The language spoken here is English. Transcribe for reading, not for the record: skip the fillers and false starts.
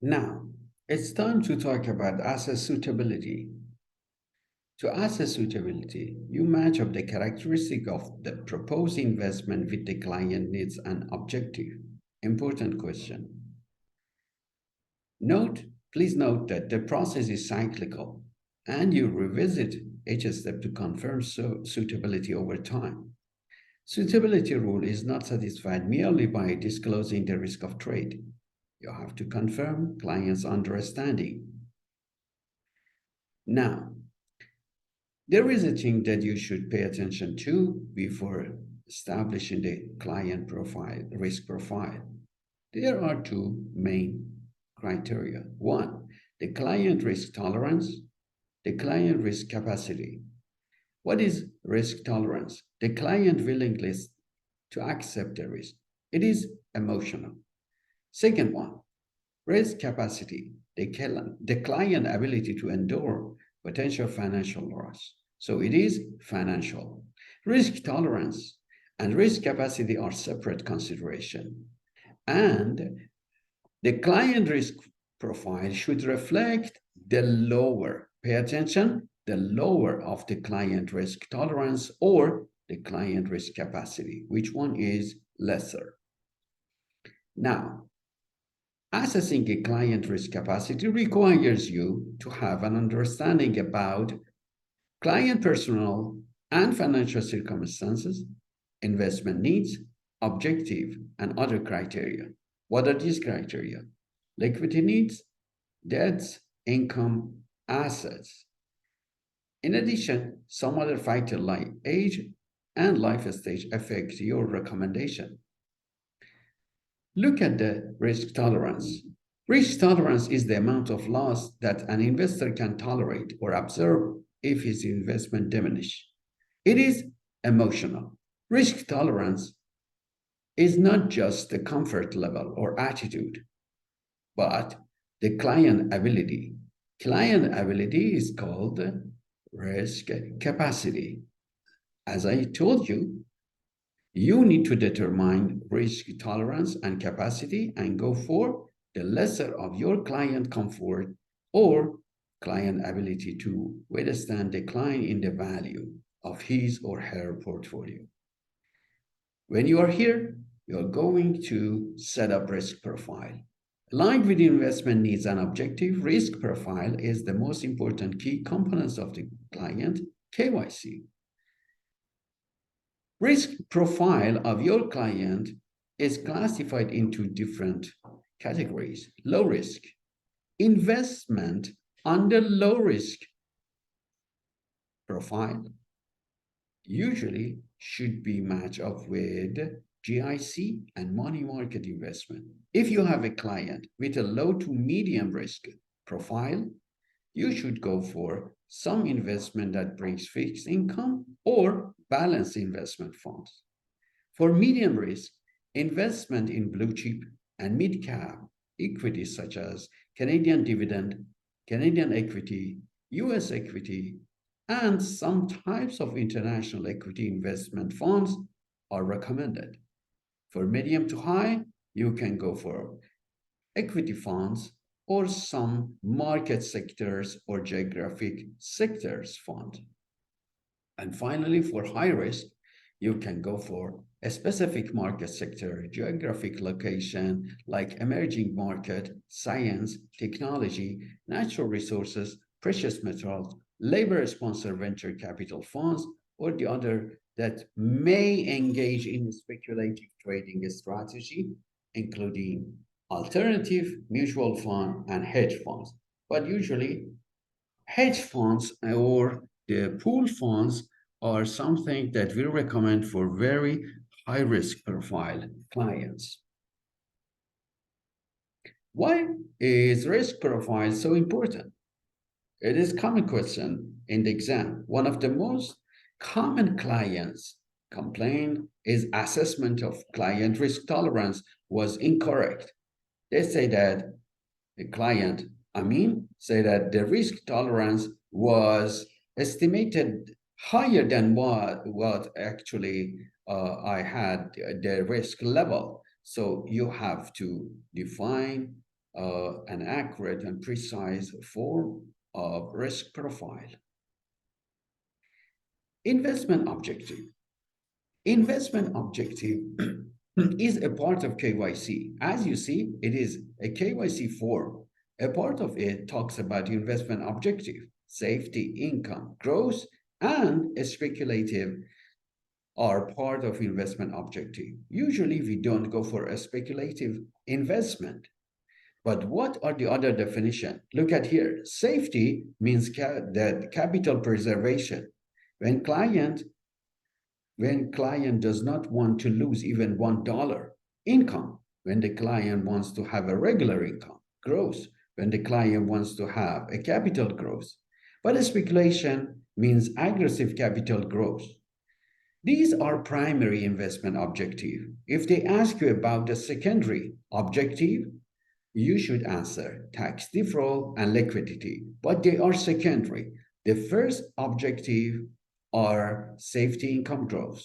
Now, it's time to talk about asset suitability. To assess suitability, you match up the characteristic of the proposed investment with the client needs and objective. Important question. Please note that the process is cyclical and you revisit each step to confirm suitability over time. Suitability rule is not satisfied merely by disclosing the risk of trade. You have to confirm client's understanding. Now, there is a thing that you should pay attention to before establishing the client profile, risk profile. There are two main criteria. One, the client risk tolerance, the client risk capacity. What is risk tolerance? The client willingness to accept the risk. It is emotional. Second one, risk capacity, the client ability to endure potential financial loss. So it is financial. Risk tolerance and risk capacity are separate consideration. And the client risk profile should reflect the lower, pay attention, the lower of the client risk tolerance or the client risk capacity. Which one is lesser? Now, assessing a client risk capacity requires you to have an understanding about client personal and financial circumstances, investment needs, objective, and other criteria. What are these criteria? Liquidity needs, debts, income, assets. In addition, some other factors like age and life stage affect your recommendation. Look at the risk tolerance. Risk tolerance is the amount of loss that an investor can tolerate or absorb if his investment diminishes. It is emotional. Risk tolerance is not just the comfort level or attitude, but the client ability. Client ability is called risk capacity. As I told you, you need to determine risk tolerance and capacity and go for the lesser of your client comfort or client ability to withstand decline in the value of his or her portfolio. When you are here, you're going to set up risk profile. Aligned with investment needs and objective, risk profile is the most important key components of the client KYC. Risk profile of your client is classified into different categories. Low risk. Investment under low risk profile usually should be matched up with GIC and money market investment. If you have a client with a low to medium risk profile, you should go for some investment that brings fixed income or balanced investment funds. For medium risk, investment in blue chip and mid-cap equities such as Canadian dividend, Canadian equity, US equity, and some types of international equity investment funds are recommended. For medium to high, you can go for equity funds or some market sectors or geographic sectors fund. And finally, for high risk, you can go for a specific market sector, geographic location, like emerging market, science, technology, natural resources, precious metals, labor-sponsored venture capital funds, or the other that may engage in speculative trading strategy, including alternative, mutual fund, and hedge funds. But usually, hedge funds or the pool funds are something that we recommend for very high risk profile clients. Why is risk profile so important? It is a common question in the exam. One of the most common clients complaint is assessment of client risk tolerance was incorrect. They say that the client, say that the risk tolerance was estimated higher than what actually I had the risk level. So you have to define an accurate and precise form of risk profile. Investment objective. Investment objective is a part of KYC. As you see, it is a KYC form. A part of it talks about investment objective, safety, income, growth, and a speculative are part of investment objective. Usually we don't go for a speculative investment. But what are the other definition? Look at here. Safety means that capital preservation. When client does not want to lose even $1. Income, when the client wants to have a regular income. Growth, when the client wants to have a capital growth. But a speculation means aggressive capital growth. These are primary investment objective. If they ask you about the secondary objective, you should answer tax deferral and liquidity, but they are secondary. The first objective are safety income growth.